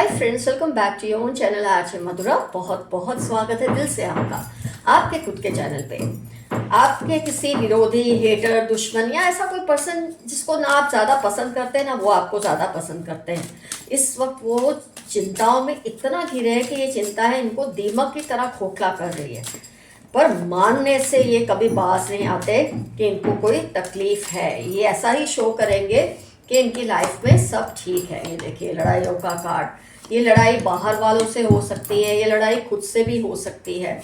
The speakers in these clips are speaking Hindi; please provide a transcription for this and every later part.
Hi friends, welcome back to your own channel RJ Madhura. बहुत बहुत स्वागत है दिल से आपका आपके खुद के चैनल पे। आपके किसी विरोधी, हेटर, दुश्मन या ऐसा कोई पर्सन जिसको ना आप ज़्यादा पसंद करते हैं ना वो आपको ज़्यादा पसंद करते हैं, इस वक्त वो चिंताओं में इतना घिरे हैं कि ये चिंता है इनको दीमक की तरह खोखला कर रही है। पर मानने से ये कभी बाज नहीं आते कि इनको कोई तकलीफ है। ये ऐसा ही शो करेंगे कि इनकी लाइफ में सब ठीक है। ये देखिए लड़ाइयों का कार्ड। ये लड़ाई बाहर वालों से हो सकती है, ये लड़ाई खुद से भी हो सकती है।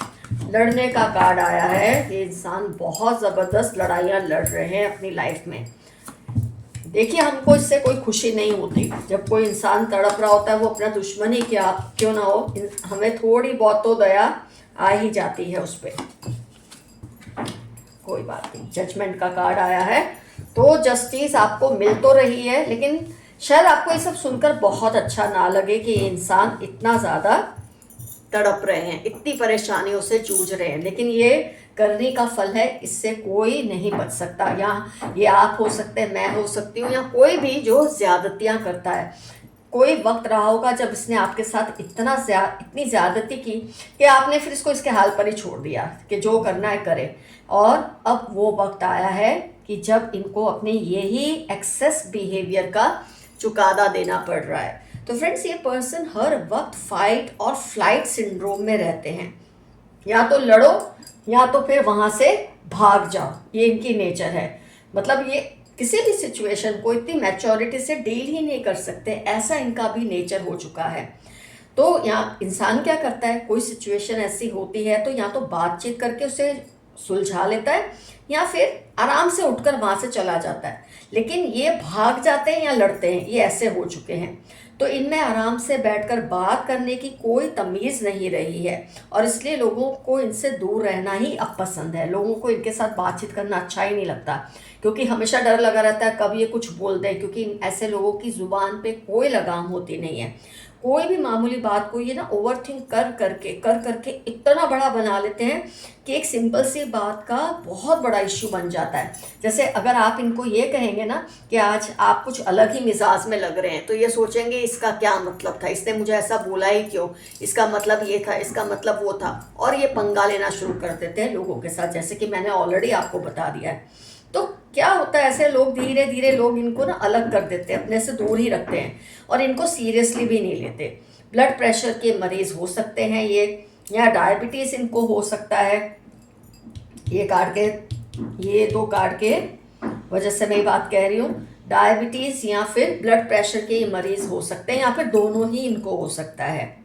लड़ने का कार्ड आया है। ये इंसान बहुत ज़बरदस्त लड़ाइयाँ लड़ रहे हैं अपनी लाइफ में। देखिए, हमको इससे कोई खुशी नहीं होती जब कोई इंसान तड़प रहा होता है, वो अपना दुश्मन ही क्या क्यों ना हो, हमें थोड़ी बहुत तो दया आ ही जाती है उस पर। कोई बात नहीं, जजमेंट का कार्ड आया है। तो जस्टिस आपको मिल तो रही है, लेकिन शायद आपको ये सब सुनकर बहुत अच्छा ना लगे कि ये इंसान इतना ज़्यादा तड़प रहे हैं, इतनी परेशानियों से जूझ रहे हैं, लेकिन ये करने का फल है। इससे कोई नहीं बच सकता। या ये आप हो सकते हैं, मैं हो सकती हूँ, या कोई भी जो ज्यादतियाँ करता है। कोई वक्त रहा होगा जब इसने आपके साथ इतनी ज्यादती की कि आपने फिर इसको इसके हाल पर ही छोड़ दिया कि जो करना है करे। और अब वो वक्त आया है कि जब इनको अपने यही एक्सेस बिहेवियर का चुकादा देना पड़ रहा है। तो फ्रेंड्स, ये पर्सन हर वक्त फाइट और फ्लाइट सिंड्रोम में रहते हैं। या तो लड़ो या तो फिर वहां से भाग जाओ, ये इनकी नेचर है। मतलब ये किसी भी सिचुएशन को इतनी मैच्योरिटी से डील ही नहीं कर सकते, ऐसा इनका भी नेचर हो चुका है। तो यहाँ इंसान क्या करता है, कोई सिचुएशन ऐसी होती है तो या तो बातचीत करके उसे सुलझा लेता है या फिर आराम से उठकर वहां से चला जाता है। लेकिन ये भाग जाते हैं या लड़ते हैं, ये ऐसे हो चुके हैं। तो इनमें आराम से बैठकर बात करने की कोई तमीज़ नहीं रही है, और इसलिए लोगों को इनसे दूर रहना ही अब पसंद है। लोगों को इनके साथ बातचीत करना अच्छा ही नहीं लगता, क्योंकि हमेशा डर लगा रहता है कब ये कुछ बोल दें, क्योंकि ऐसे लोगों की ज़ुबान पे कोई लगाम होती नहीं है। कोई भी मामूली बात को ये ना ओवरथिंक कर करके इतना बड़ा बना लेते हैं कि एक सिंपल सी बात का बहुत बड़ा इश्यू बन जाता है। जैसे अगर आप इनको ये कहेंगे ना कि आज आप कुछ अलग ही मिजाज में लग रहे हैं, तो ये सोचेंगे इसका क्या मतलब था, इसने मुझे ऐसा बोला ही क्यों, इसका मतलब ये था, इसका मतलब वो था, और ये पंगा लेना शुरू कर देते हैं लोगों के साथ, जैसे कि मैंने ऑलरेडी आपको बता दिया है। तो क्या होता है, ऐसे लोग धीरे धीरे लोग इनको ना अलग कर देते हैं, अपने से दूर ही रखते हैं और इनको सीरियसली भी नहीं लेते। ब्लड प्रेशर के मरीज हो सकते हैं ये, या डायबिटीज़ इनको हो सकता है। ये कार्ड के, ये दो कार्ड के वजह से मैं बात कह रही हूँ। डायबिटीज़ या फिर ब्लड प्रेशर के ये मरीज हो सकते हैं, या फिर दोनों ही इनको हो सकता है।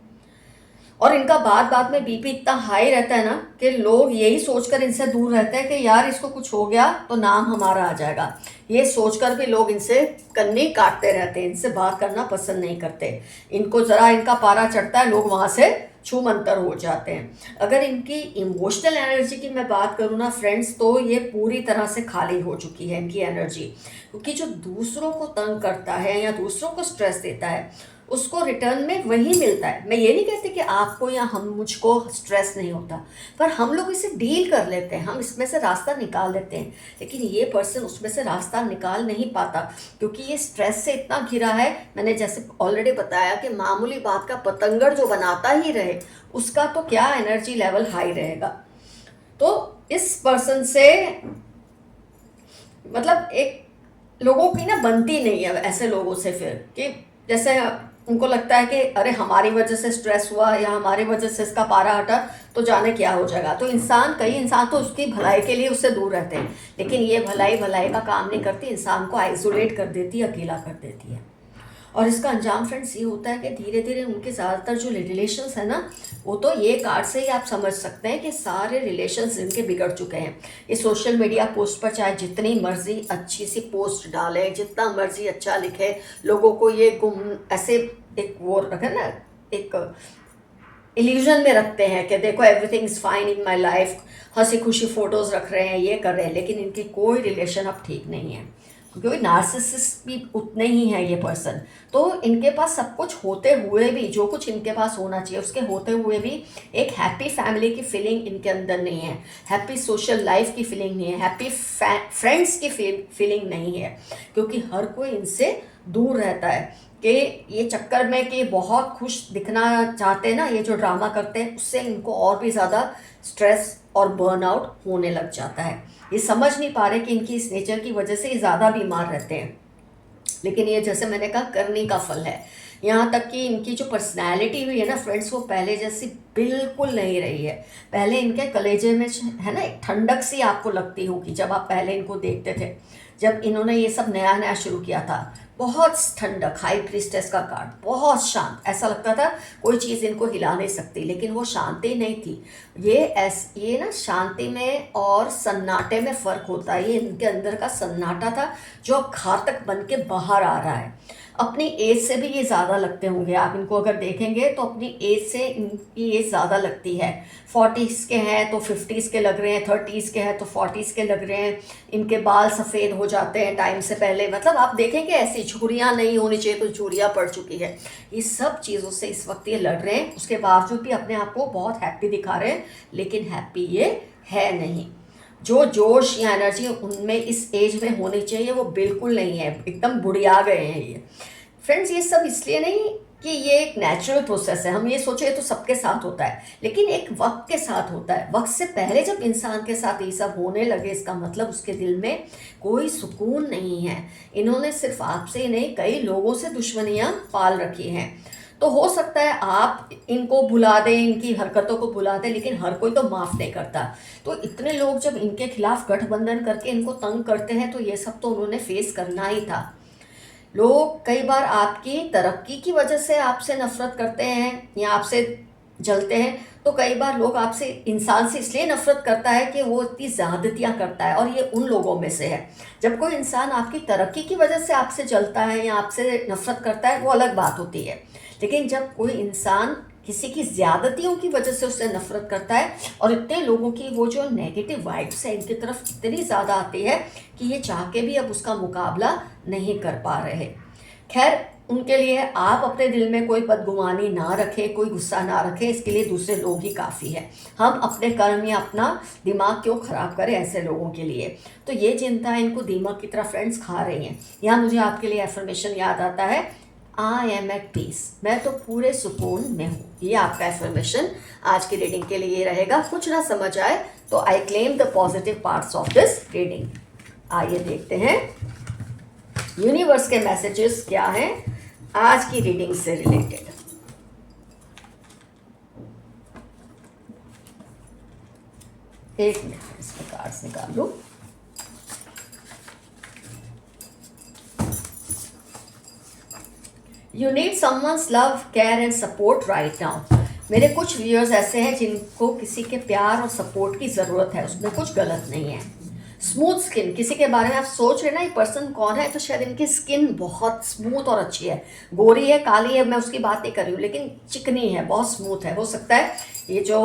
और इनका बात बात में बीपी इतना हाई रहता है ना कि लोग यही सोचकर इनसे दूर रहते हैं कि यार इसको कुछ हो गया तो नाम हमारा आ जाएगा। ये सोचकर भी लोग इनसे कन्नी काटते रहते हैं, इनसे बात करना पसंद नहीं करते। इनको ज़रा इनका पारा चढ़ता है, लोग वहाँ से छूमंतर हो जाते हैं। अगर इनकी इमोशनल एनर्जी की मैं बात करूँ ना फ्रेंड्स, तो ये पूरी तरह से खाली हो चुकी है इनकी एनर्जी। क्योंकि जो दूसरों को तंग करता है या दूसरों को स्ट्रेस देता है, उसको रिटर्न में वही मिलता है। मैं ये नहीं कहती कि आपको या मुझको स्ट्रेस नहीं होता, पर हम लोग इसे डील कर लेते हैं, हम इसमें से रास्ता निकाल लेते हैं। लेकिन ये पर्सन उसमें से रास्ता निकाल नहीं पाता, क्योंकि ये स्ट्रेस से इतना घिरा है। मैंने जैसे ऑलरेडी बताया कि मामूली बात का पतंगड़ जो बनाता ही रहे, उसका तो क्या एनर्जी लेवल हाई रहेगा। तो इस पर्सन से मतलब एक लोगों की ना बनती नहीं है ऐसे लोगों से, फिर कि जैसे उनको लगता है कि अरे हमारी वजह से स्ट्रेस हुआ या हमारी वजह से इसका पारा हटा तो जाने क्या हो जाएगा। तो कई इंसान तो उसकी भलाई के लिए उससे दूर रहते हैं, लेकिन ये भलाई का काम नहीं करती, इंसान को आइसोलेट कर देती है, अकेला कर देती है। और इसका अंजाम फ्रेंड्स ये होता है कि धीरे धीरे उनके ज़्यादातर जो रिलेशंस है ना, वो तो ये कार्ड से ही आप समझ सकते हैं कि सारे रिलेशंस इनके बिगड़ चुके हैं। ये सोशल मीडिया पोस्ट पर चाहे जितनी मर्जी अच्छी सी पोस्ट डाले, जितना मर्जी अच्छा लिखे, लोगों को ये ऐसे एक वो रखे ना, एक इल्यूजन में रखते हैं कि देखो everything is fine in my life, हंसी खुशी फ़ोटोज़ रख रहे हैं, ये कर रहे हैं, लेकिन इनकी कोई रिलेशन अब ठीक नहीं है, क्योंकि नार्सिसिस्ट भी उतने ही हैं ये पर्सन। तो इनके पास सब कुछ होते हुए भी, जो कुछ इनके पास होना चाहिए उसके होते हुए भी, एक हैप्पी फैमिली की फीलिंग इनके अंदर नहीं है, हैप्पी सोशल लाइफ की फीलिंग नहीं है, हैप्पी फ्रेंड्स की फीलिंग नहीं है, क्योंकि हर कोई इनसे दूर रहता है। कि ये चक्कर में कि बहुत खुश दिखना चाहते हैं ना, ये जो ड्रामा करते हैं, उससे इनको और भी ज़्यादा स्ट्रेस और बर्नआउट होने लग जाता है। ये समझ नहीं पा रहे कि इनकी इस नेचर की वजह से ये ज़्यादा बीमार रहते हैं। लेकिन ये जैसे मैंने कहा करनी का फल है। यहाँ तक कि इनकी जो पर्सनैलिटी हुई है ना फ्रेंड्स, वो पहले जैसी बिल्कुल नहीं रही है। पहले इनके कलेजे में है ना एक ठंडक सी आपको लगती होगी जब आप पहले इनको देखते थे, जब इन्होंने ये सब नया नया शुरू किया था। बहुत ठंडक, हाई प्रीस्टेस का कार्ड, बहुत शांत, ऐसा लगता था कोई चीज़ इनको हिला नहीं सकती। लेकिन वो शांति नहीं थी। ये ना शांति में और सन्नाटे में फ़र्क होता है। ये इनके अंदर का सन्नाटा था जो अब घातक बन के बाहर आ रहा है। अपनी एज से भी ये ज़्यादा लगते होंगे, आप इनको अगर देखेंगे तो अपनी एज से इनकी एज ज़्यादा लगती है। 40s के हैं तो 50s के लग रहे हैं, 30s के हैं तो 40s के लग रहे हैं। इनके बाल सफ़ेद हो जाते हैं टाइम से पहले, मतलब आप देखेंगे ऐसी झुर्रियाँ नहीं होनी चाहिए तो झुर्रियाँ पड़ चुकी है। ये सब चीज़ों से इस वक्त ये लड़ रहे हैं, उसके बावजूद भी अपने आप को बहुत हैप्पी दिखा रहे हैं, लेकिन हैप्पी ये है नहीं। जो जोश या एनर्जी उनमें इस एज में होनी चाहिए वो बिल्कुल नहीं है, एकदम बुढ़िया गए हैं ये। फ्रेंड्स, ये सब इसलिए नहीं कि ये एक नेचुरल प्रोसेस है, हम ये सोचे तो सबके साथ होता है, लेकिन एक वक्त के साथ होता है। वक्त से पहले जब इंसान के साथ ये सब होने लगे, इसका मतलब उसके दिल में कोई सुकून नहीं है। इन्होंने सिर्फ आपसे ही नहीं, कई लोगों से दुश्मनियाँ पाल रखी हैं। तो हो सकता है आप इनको भुला दें, इनकी हरकतों को भुला दें, लेकिन हर कोई तो माफ़ नहीं करता। तो इतने लोग जब इनके खिलाफ गठबंधन करके इनको तंग करते हैं तो ये सब तो उन्होंने फेस करना ही था। लोग कई बार आपकी तरक्की की वजह से आपसे नफरत करते हैं या आपसे जलते हैं, तो कई बार लोग आपसे, इंसान से इसलिए नफरत करता है कि वो इतनी ज़्यादतियाँ करता है, और ये उन लोगों में से है। जब कोई इंसान आपकी तरक्की की वजह से आपसे जलता है या आपसे नफरत करता है वो अलग बात होती है, लेकिन जब कोई इंसान किसी की ज़्यादतियों की वजह से उससे नफरत करता है, और इतने लोगों की वो जो नेगेटिव वाइब्स है इनकी तरफ इतनी ज़्यादा आती है कि ये चाह के भी अब उसका मुकाबला नहीं कर पा रहे। खैर, उनके लिए आप अपने दिल में कोई बदगुमानी ना रखें, कोई गुस्सा ना रखें, इसके लिए दूसरे लोग ही काफ़ी है। हम अपने कर्म या अपना दिमाग क्यों ख़राब करें ऐसे लोगों के लिए। तो ये चिंता इनको दीमक की तरह फ्रेंड्स खा रही हैं। यहाँ मुझे आपके लिए एफर्मेशन याद आता है, आई एम एट पीस, मैं तो पूरे सुकून में हूँ। ये आपका एफर्मेशन आज की रीडिंग के लिए रहेगा। कुछ ना समझ आए तो I claim the positive parts of this reading. आइए देखते हैं यूनिवर्स के मैसेजेस क्या हैं आज की रीडिंग से रिलेटेड। एक मिनट, इसमें कार्ड्स निकाल लूं। You need someone's love, care and support right now. मेरे कुछ व्यूअर्स ऐसे हैं जिनको किसी के प्यार और सपोर्ट की ज़रूरत है, उसमें कुछ गलत नहीं है। स्मूथ स्किन, किसी के बारे में आप सोच रहे हैं ना ये पर्सन कौन है, तो शायद इनकी स्किन बहुत स्मूथ और अच्छी है। गोरी है, काली है, मैं उसकी बात नहीं कर रही हूँ, लेकिन चिकनी है, बहुत स्मूथ है। हो सकता है ये जो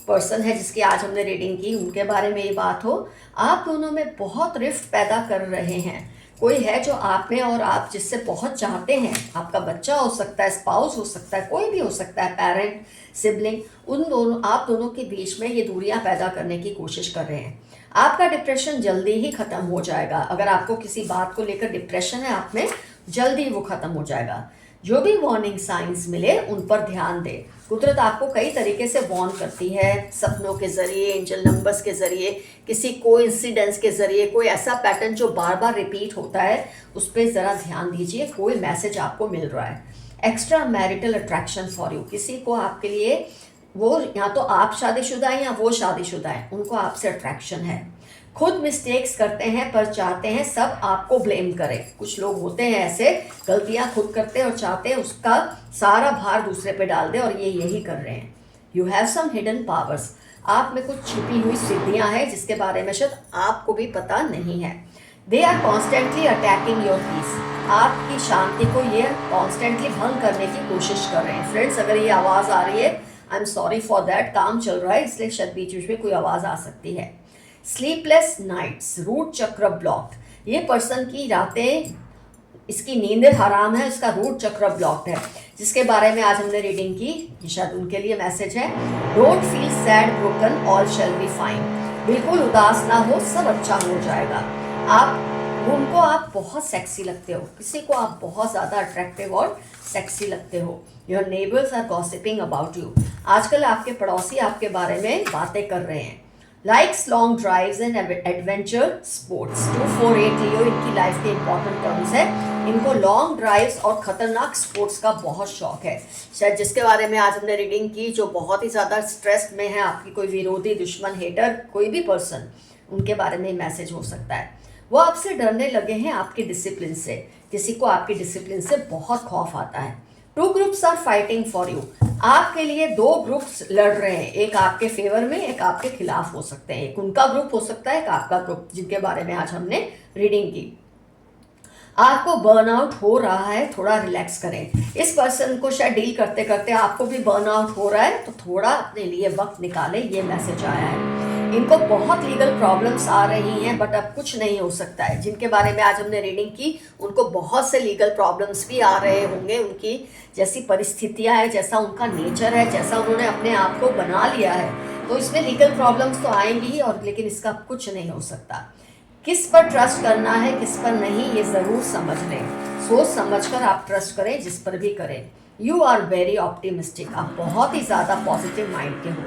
पर्सन है जिसकी आज हमने रीडिंग की उनके बारे में ये बात हो। आप दोनों में बहुत रिफ्ट पैदा कर रहे हैं। कोई है जो आप में और आप जिससे बहुत चाहते हैं, आपका बच्चा हो सकता है, स्पाउस हो सकता है, कोई भी हो सकता है, पेरेंट, सिबलिंग, उन दोनों, आप दोनों के बीच में ये दूरियां पैदा करने की कोशिश कर रहे हैं। आपका डिप्रेशन जल्दी ही ख़त्म हो जाएगा। अगर आपको किसी बात को लेकर डिप्रेशन है आप में, जल्दी वो ख़त्म हो जाएगा। जो भी वार्निंग साइंस मिले उन पर ध्यान दें। कुदरत आपको कई तरीके से वार्न करती है, सपनों के ज़रिए, एंजल नंबर्स के ज़रिए, किसी कोइंसिडेंस के ज़रिए। कोई ऐसा पैटर्न जो बार बार रिपीट होता है उस पर ज़रा ध्यान दीजिए, कोई मैसेज आपको मिल रहा है। Extra marital attraction for you, किसी को आपके लिए, वो या तो आप शादीशुदा हैं या वो शादीशुदा है, उनको आपसे अट्रैक्शन है। खुद मिस्टेक्स करते हैं पर चाहते हैं सब आपको ब्लेम करें। कुछ लोग होते हैं ऐसे, गलतियां खुद करते हैं और चाहते हैं उसका सारा भार दूसरे पे डाल दे, और ये यही कर रहे हैं। You have some hidden powers, आप में कुछ छिपी हुई सिद्धियां हैं जिसके बारे में शायद आपको भी पता नहीं है। They are constantly attacking your peace, आपकी शांति को ये कॉन्स्टेंटली भंग करने की कोशिश कर रहे हैं। फ्रेंड्स, अगर ये आवाज़ आ रही है, I am sorry for that, काम चल रहा है इसलिए शायद बीच बीच में कोई आवाज़ आ सकती है। स्लीपलेस नाइट्स, रूट चक्र ब्लॉक्ड, ये पर्सन की रातें, इसकी नींदें हराम है, इसका रूट चक्र ब्लॉक्ड है, जिसके बारे में आज हमने रीडिंग की। ये शायद उनके लिए मैसेज है। Don't feel sad broken, all shall be fine, बिल्कुल उदास ना हो, सब अच्छा हो जाएगा। आप उनको आप बहुत सेक्सी लगते हो, किसी को आप बहुत ज़्यादा अट्रैक्टिव और सेक्सी लगते हो। Your neighbours are gossiping about you. आजकल आपके पड़ोसी आपके बारे में बातें कर रहे हैं। Likes long drives and adventure sports. 248 लियो इनकी लाइफ के इंपॉर्टेंट टर्म्स है। इनको लॉन्ग ड्राइव्स और खतरनाक स्पोर्ट्स का बहुत शौक है। शायद जिसके बारे में आज हमने रीडिंग की, जो बहुत ही ज़्यादा स्ट्रेस में है, आपकी कोई विरोधी, दुश्मन, हेटर, कोई भी पर्सन, उनके बारे में मैसेज हो सकता है। वो आपसे डरने लगे हैं आपके डिसिप्लिन से। किसी को आपके डिसिप्लिन से बहुत खौफ आता है। 2 groups are fighting for you. आपके लिए 2 ग्रुप्स लड़ रहे हैं, एक आपके फेवर में, एक आपके खिलाफ हो सकते हैं। एक उनका ग्रुप हो सकता है, एक आपका ग्रुप, जिनके बारे में आज हमने रीडिंग की। आपको बर्नआउट हो रहा है, थोड़ा रिलैक्स करें। इस पर्सन को शायद डील करते करते आपको भी बर्नआउट हो रहा है, तो थोड़ा अपने लिए वक्त निकालें, ये मैसेज आया है। इनको बहुत लीगल प्रॉब्लम्स आ रही हैं, बट अब कुछ नहीं हो सकता है। जिनके बारे में आज हमने रीडिंग की, उनको बहुत से लीगल प्रॉब्लम्स भी आ रहे होंगे। उनकी जैसी परिस्थितियां है, जैसा उनका नेचर है, जैसा उन्होंने अपने आप को बना लिया है, तो इसमें लीगल प्रॉब्लम्स तो आएंगी ही, और लेकिन इसका कुछ नहीं हो सकता। किस पर ट्रस्ट करना है, किस पर नहीं, ये ज़रूर समझ लें। सोच समझकर आप ट्रस्ट करें, जिस पर भी करें। You are very optimistic. आप बहुत ही ज़्यादा पॉजिटिव माइंड के हो।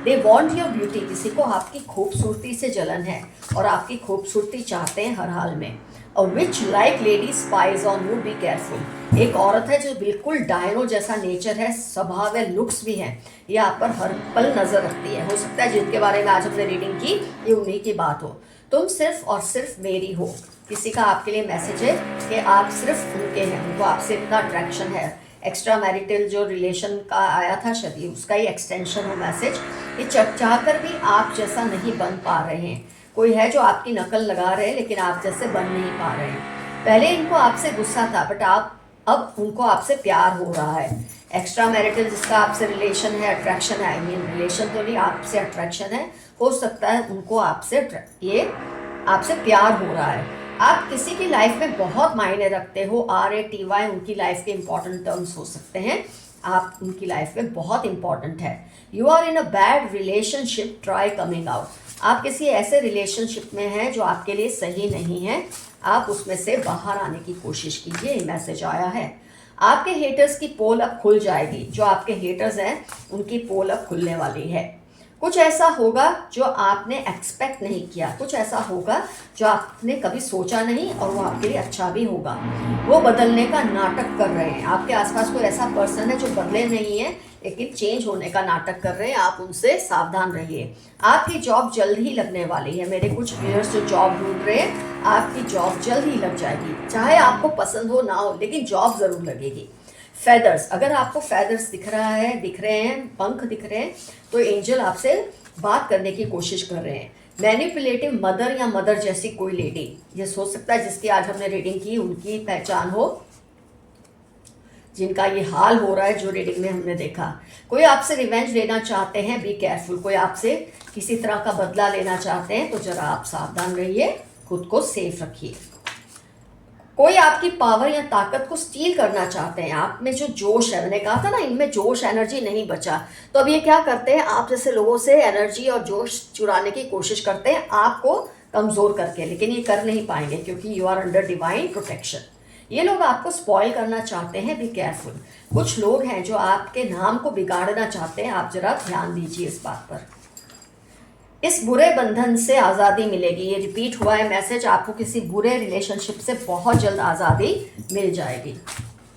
They want your beauty. किसी को आपकी खूबसूरती से जलन है और आपकी खूबसूरती चाहते हैं हर हाल में। A witch like lady spies on you, be careful. एक औरत है जो बिल्कुल डायनो जैसा नेचर है, स्वभाव है, लुक्स भी हैं, ये आप पर हर पल नज़र रखती है। हो सकता है जिनके बारे में आज हमने रीडिंग की, ये उन्हीं की बात हो। तुम सिर्फ और सिर्फ मेरी हो। किसी का आपके लिए मैसेज है कि आप सिर्फ उनके हैं, उनको आपसे इतना अट्रैक्शन है। एक्स्ट्रा मैरिटल जो रिलेशन का आया था, शायद उसका ही एक्सटेंशन हो मैसेज। ये चाहकर भी आप जैसा नहीं बन पा रहे हैं। कोई है जो आपकी नकल लगा रहे हैं, लेकिन आप जैसे बन नहीं पा रहे हैं। पहले इनको आपसे गुस्सा था, बट अब उनको आपसे प्यार हो रहा है। एक्स्ट्रा मैरिटल जिसका आपसे रिलेशन है, अट्रैक्शन है, आई मीन रिलेशन तो नहीं, आपसे अट्रैक्शन है, हो सकता है उनको आपसे प्यार हो रहा है। आप किसी की लाइफ में बहुत मायने रखते हो। RATY उनकी लाइफ के इंपॉर्टेंट टर्म्स हो सकते हैं। आप उनकी लाइफ में बहुत इंपॉर्टेंट है। You are in a bad relationship, try coming out. आप किसी ऐसे रिलेशनशिप में हैं जो आपके लिए सही नहीं है, आप उसमें से बाहर आने की कोशिश कीजिए, ये मैसेज आया है। आपके हेटर्स की पोल अब खुल जाएगी। जो आपके हेटर्स हैं उनकी पोल अब खुलने वाली है। कुछ ऐसा होगा जो आपने एक्सपेक्ट नहीं किया, कुछ ऐसा होगा जो आपने कभी सोचा नहीं, और वो आपके लिए अच्छा भी होगा। वो बदलने का नाटक कर रहे हैं। आपके आसपास कोई ऐसा पर्सन है जो बदले नहीं है, लेकिन चेंज होने का नाटक कर रहे हैं। आप उनसे सावधान रहिए। आपकी जॉब जल्द ही लगने वाली है। मेरे कुछ व्यूअर्स जो जॉब ढूंढ रहे हैं, आपकी जॉब जल्द ही लग जाएगी। चाहे आपको पसंद हो ना हो, लेकिन जॉब ज़रूर लगेगी। फेदर्स, अगर आपको फेदर्स दिख रहे हैं, पंख दिख रहे हैं, तो एंजल आपसे बात करने की कोशिश कर रहे हैं। मैनिपुलेटिव मदर या मदर जैसी कोई लेडी, ये सोच सकता है जिसकी आज हमने रीडिंग की, उनकी पहचान हो, जिनका ये हाल हो रहा है जो रीडिंग में हमने देखा। कोई आपसे रिवेंज लेना चाहते हैं, बी केयरफुल। कोई आपसे किसी तरह का बदला लेना चाहते हैं, तो जरा आप सावधान रहिए, खुद को सेफ रखिए। कोई आपकी पावर या ताकत को स्टील करना चाहते हैं। आप में जो जोश है, मैंने कहा था ना, इनमें जोश, एनर्जी नहीं बचा, तो अब ये क्या करते हैं, आप जैसे लोगों से एनर्जी और जोश चुराने की कोशिश करते हैं, आपको कमज़ोर करके। लेकिन ये कर नहीं पाएंगे, क्योंकि you are under divine protection. ये लोग आपको स्पॉइल करना चाहते हैं, बी केयरफुल। कुछ लोग हैं जो आपके नाम को बिगाड़ना चाहते हैं, आप जरा ध्यान दीजिए इस बात पर। इस बुरे बंधन से आज़ादी मिलेगी। ये रिपीट हुआ है मैसेज। आपको किसी बुरे रिलेशनशिप से बहुत जल्द आज़ादी मिल जाएगी।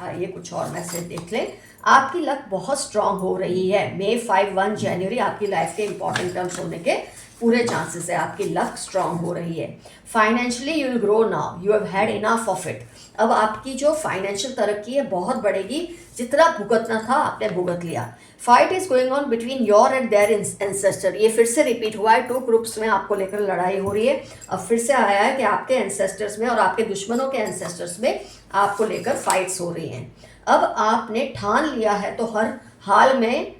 आइए कुछ और मैसेज देख लें। आपकी लक बहुत स्ट्रांग हो रही है। May 5 1 जनवरी आपकी लाइफ के इंपॉर्टेंट टर्म्स होने के पूरे चांसेस है। आपकी लक स्ट्रांग हो रही है। Financially you will grow now, you have had enough of it. अब आपकी जो फाइनेंशियल तरक्की है बहुत बढ़ेगी। जितना भुगतना था आपने भुगत लिया। Fight is going on between your and their ancestor. ये फिर से रिपीट हुआ है। 2 ग्रुप्स में आपको लेकर लड़ाई हो रही है। अब फिर से आया है कि आपके एंसेस्टर्स में और आपके दुश्मनों के एंसेस्टर्स में आपको लेकर फाइट्स हो रही हैं। अब आपने ठान लिया है तो हर हाल में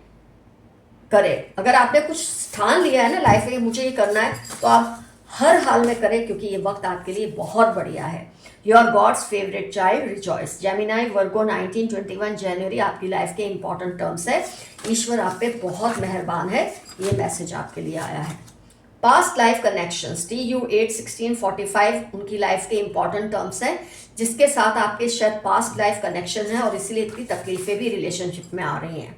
करें। अगर आपने कुछ ठान लिया है ना लाइफ में, मुझे ये करना है, तो आप हर हाल में करें, क्योंकि ये वक्त आपके लिए बहुत बढ़िया है। You are God's favourite child, rejoice. Gemini Virgo 1921 जनवरी आपकी लाइफ के इंपॉर्टेंट टर्म्स है। ईश्वर आप पे बहुत मेहरबान है, ये मैसेज आपके लिए आया है। पास्ट लाइफ कनेक्शंस TU81645 उनकी लाइफ के इंपॉर्टेंट टर्म्स हैं जिसके साथ आपके शायद पास्ट लाइफ कनेक्शन है और इसीलिए इतनी तकलीफें भी रिलेशनशिप में आ रही हैं।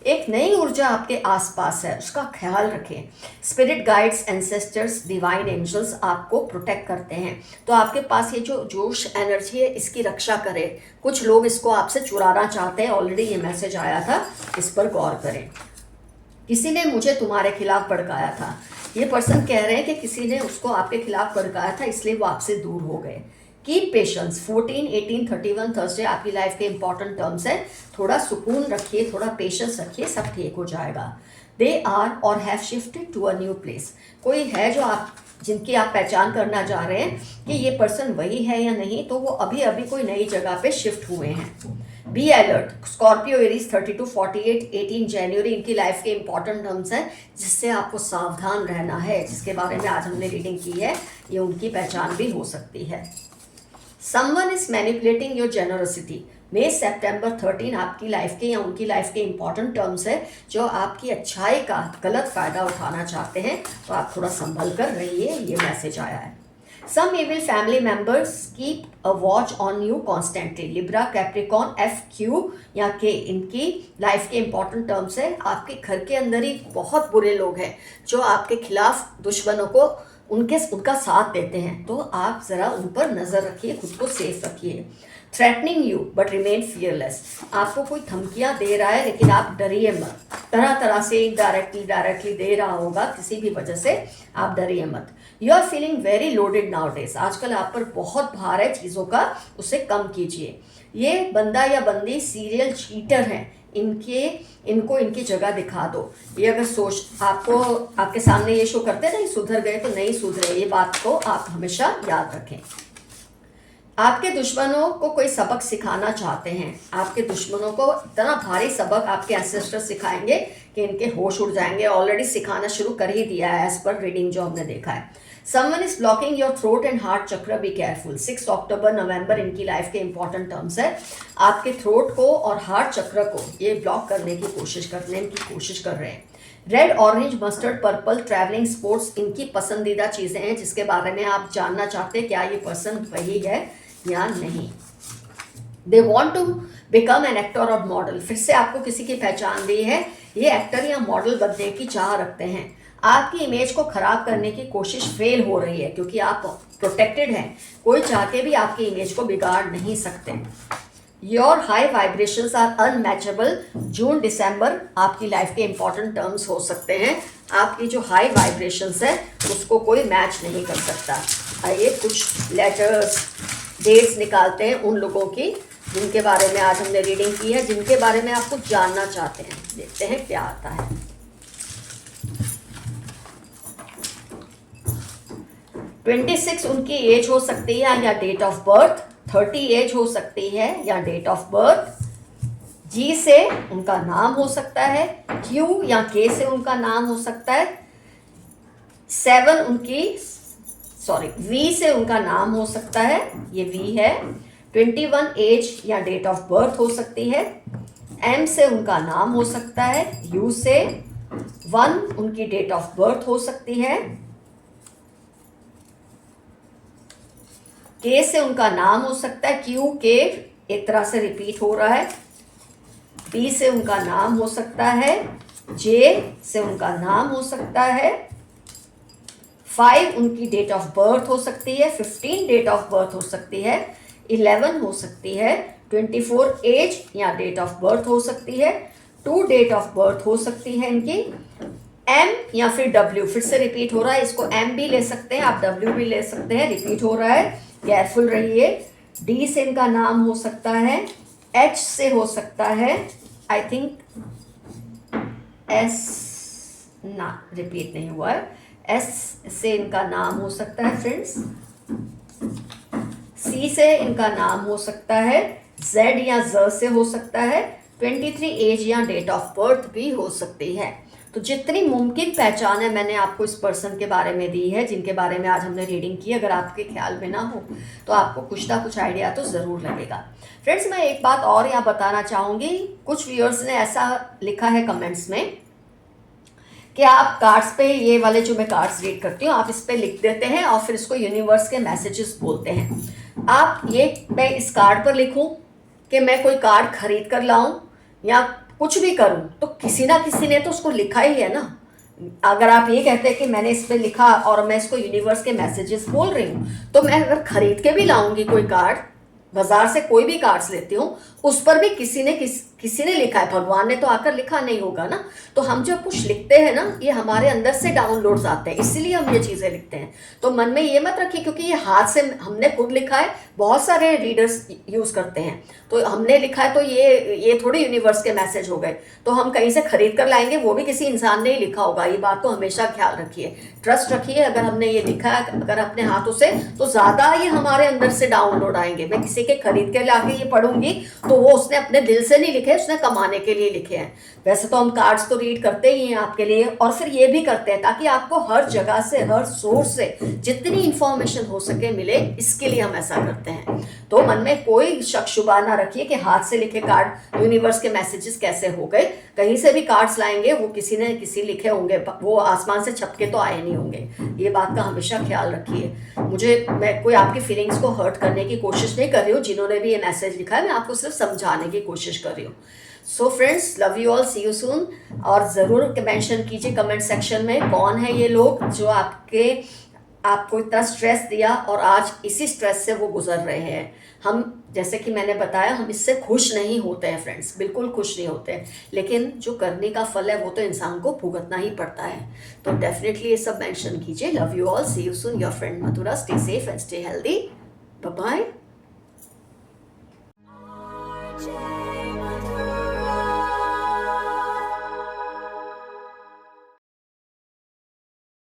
एक नई ऊर्जा आपके आसपास है, उसका ख्याल रखें। Spirit guides, ancestors, divine angels आपको प्रोटेक्ट करते हैं। तो आपके पास ये जो जोश एनर्जी है इसकी रक्षा करें। कुछ लोग इसको आपसे चुराना चाहते हैं, ऑलरेडी ये मैसेज आया था, इस पर गौर करें। किसी ने मुझे तुम्हारे खिलाफ भड़काया था, ये पर्सन कह रहे हैं कि किसी ने उसको आपके खिलाफ भड़काया था इसलिए वो आपसे दूर हो गए। कीप पेशेंस, 14, 18, 31 थर्सडे आपकी लाइफ के इंपॉर्टेंट टर्म्स है। थोड़ा सुकून रखिए, थोड़ा पेशेंस रखिए, सब ठीक हो जाएगा। They are or have shifted to a new place. कोई है जो आप जिनकी आप पहचान करना चाह रहे हैं कि ये पर्सन वही है या नहीं, तो वो अभी अभी कोई नई जगह पे शिफ्ट हुए हैं। बी अलर्ट, स्कॉर्पियो, एरीज, 32, 48, 18 जनवरी इनकी लाइफ के इंपॉर्टेंट टर्म्स हैं जिससे आपको सावधान रहना है, जिसके बारे में आज हमने रीडिंग की है। ये उनकी पहचान भी हो सकती है। Someone is manipulating your generosity, May September 13 आपकी लाइफ के या उनकी लाइफ के इंपॉर्टेंट टर्म्स है जो आपकी अच्छाई का गलत फायदा उठाना चाहते हैं, तो आप थोड़ा संभल कर रहिए, ये मैसेज आया है। Some evil family members keep a watch on you constantly. Libra, Capricorn, F, Q या K इनकी लाइफ के इंपॉर्टेंट टर्म्स है। आपके घर के अंदर ही बहुत बुरे लोग हैं जो आपके खिलाफ दुश्मनों को उनका साथ देते हैं, तो आप ज़रा उन पर नज़र रखिए, खुद को सेफ रखिए। Threatening you but remain fearless, आपको कोई धमकियाँ दे रहा है लेकिन आप डरिए मत। तरह तरह से डायरेक्टली दे रहा होगा, किसी भी वजह से आप डरिए मत। You are feeling very loaded nowadays, आजकल आप पर बहुत भार है चीज़ों का, उसे कम कीजिए। ये बंदा या बंदी सीरियल चीटर हैं, इनको इनकी जगह दिखा दो। ये अगर सोच आपको आपके सामने ये शो करते नहीं सुधर गए तो नहीं सुधरे, ये बात को आप हमेशा याद रखें। आपके दुश्मनों को कोई सबक सिखाना चाहते हैं, आपके दुश्मनों को इतना भारी सबक आपके एंसेस्टर्स सिखाएंगे कि इनके होश उड़ जाएंगे। ऑलरेडी सिखाना शुरू कर ही दिया है एज पर रीडिंग जो हमने देखा है। Someone is blocking your throat and heart chakra, be careful. 6 अक्टूबर नवंबर इनकी लाइफ के इंपॉर्टेंट टर्म्स है। आपके थ्रोट को और हार्ट चक्र को ये ब्लॉक करने की कोशिश कर रहे हैं। Red, orange, mustard, purple, travelling, sports इनकी पसंदीदा चीज़ें हैं जिसके बारे में आप जानना चाहते हैं क्या ये पर्सन वही है या नहीं। They want to become an actor और मॉडल, फिर से आपको किसी की पहचान दी है, ये एक्टर या मॉडल बनने की चाह रखते हैं। आपकी इमेज को खराब करने की कोशिश फेल हो रही है क्योंकि आप प्रोटेक्टेड हैं, कोई चाह के भी आपकी इमेज को बिगाड़ नहीं सकते। Your high vibrations are unmatchable, जून दिसंबर आपकी लाइफ के इंपॉर्टेंट टर्म्स हो सकते हैं। आपकी जो हाई वाइब्रेशंस है उसको कोई मैच नहीं कर सकता। आइए कुछ लेटर्स, डेट्स निकालते हैं उन लोगों की जिनके बारे में आज हमने रीडिंग की है, जिनके बारे में आप कुछ जानना चाहते हैं। देखते हैं क्या आता है। 26 उनकी एज हो सकती है या डेट ऑफ बर्थ, 30 एज हो सकती है या डेट ऑफ बर्थ, जी से उनका नाम हो सकता है, क्यू या के से उनका नाम हो सकता है, 7 वी से उनका नाम हो सकता है, ये वी है, 21 एज या डेट ऑफ बर्थ हो सकती है, एम से उनका नाम हो सकता है, यू से 1 उनकी डेट ऑफ बर्थ हो सकती है, के से उनका नाम हो सकता है, क्यू के एक तरह से रिपीट हो रहा है, पी से उनका नाम हो सकता है, जे से उनका नाम हो सकता है, 5 उनकी डेट ऑफ बर्थ हो सकती है, 15 डेट ऑफ बर्थ हो सकती है, 11 हो सकती है, 24 एज या डेट ऑफ बर्थ हो सकती है, 2 डेट ऑफ बर्थ हो सकती है इनकी, एम या फिर डब्ल्यू, फिर से रिपीट हो रहा है, इसको एम भी ले सकते हैं आप, डब्ल्यू भी ले सकते हैं, रिपीट हो रहा है, केयरफुल रहिए। डी से इनका नाम हो सकता है, एच से हो सकता है, आई थिंक एस ना रिपीट नहीं हुआ है, एस से इनका नाम हो सकता है फ्रेंड्स, सी से इनका नाम हो सकता है, जेड या ज से हो सकता है, 23 एज या डेट ऑफ बर्थ भी हो सकती है। तो जितनी मुमकिन पहचान है मैंने आपको इस पर्सन के बारे में दी है, जिनके बारे में आज हमने रीडिंग की। अगर आपके ख्याल में ना हो तो आपको कुछ ना कुछ आइडिया तो ज़रूर लगेगा। फ्रेंड्स, मैं एक बात और यहाँ बताना चाहूँगी। कुछ व्यूअर्स ने ऐसा लिखा है कमेंट्स में कि आप कार्ड्स पे, ये वाले जो मैं कार्ड्स रीड करती हूँ, आप इस पे लिख देते हैं और फिर इसको यूनिवर्स के मैसेजेस बोलते हैं। आप ये, मैं इस कार्ड पर लिखूं कि मैं कोई कार्ड खरीद कर लाऊं या कुछ भी करूं, तो किसी ना किसी ने तो उसको लिखा ही है ना। अगर आप ये कहते हैं कि मैंने इस पे लिखा और मैं इसको यूनिवर्स के मैसेजेस बोल रही हूँ, तो मैं अगर खरीद के भी लाऊंगी कोई कार्ड, बाजार से कोई भी कार्ड्स लेती हूँ, उस पर भी किसी ने लिखा है, भगवान ने तो आकर लिखा नहीं होगा ना। तो हम जब कुछ लिखते हैं ना, ये हमारे अंदर से डाउनलोड्स आते हैं, इसीलिए हम ये चीज़ें लिखते हैं। तो मन में ये मत रखिए क्योंकि ये हाथ से हमने खुद लिखा है, बहुत सारे रीडर्स यूज़ करते हैं, तो हमने लिखा है, तो ये थोड़ी यूनिवर्स के मैसेज हो गए। तो हम कहीं से खरीद कर लाएंगे, वो भी किसी इंसान ने ही लिखा होगा। ये बात तो हमेशा ख्याल रखिए, ट्रस्ट रखिए। अगर हमने ये लिखा है अगर अपने हाथों से, तो ज़्यादा ये हमारे अंदर से डाउनलोड आएंगे। मैं किसी के खरीद के लाके ये पढ़ूंगी तो वो उसने अपने दिल से नहीं लिखे, उसने कमाने के लिए लिखे हैं। वैसे तो हम कार्ड्स तो रीड करते ही हैं आपके लिए, और फिर ये भी करते हैं ताकि आपको हर जगह से, हर सोर्स से जितनी इंफॉर्मेशन हो सके मिले, इसके लिए हम ऐसा करते हैं। तो मन में कोई शक शुबा ना रखिए कि हाथ से लिखे कार्ड यूनिवर्स के मैसेजेस कैसे हो गए। कहीं से भी कार्ड्स लाएंगे वो किसी ने किसी लिखे होंगे, वो आसमान से छपके तो आए नहीं होंगे। ये बात का हमेशा ख्याल रखिए। मैं कोई आपकी फीलिंग्स को हर्ट करने की कोशिश नहीं कर रही हूँ। जिन्होंने भी ये मैसेज लिखा है, मैं आपको सिर्फ समझाने की कोशिश कर रही हूँ। So friends, love you all, see you soon. और ज़रूर मेंशन कीजिए कमेंट सेक्शन में कौन है ये लोग जो आपको इतना स्ट्रेस दिया और आज इसी स्ट्रेस से वो गुजर रहे हैं। हम, जैसे कि मैंने बताया, हम इससे खुश नहीं होते हैं फ्रेंड्स, बिल्कुल खुश नहीं होते हैं, लेकिन जो करने का फल है वो तो इंसान को भुगतना ही पड़ता है। तो डेफिनेटली ये सब मेंशन कीजिए। Love you all, see you soon, your friend Mathura. Stay safe and stay healthy. Bye bye.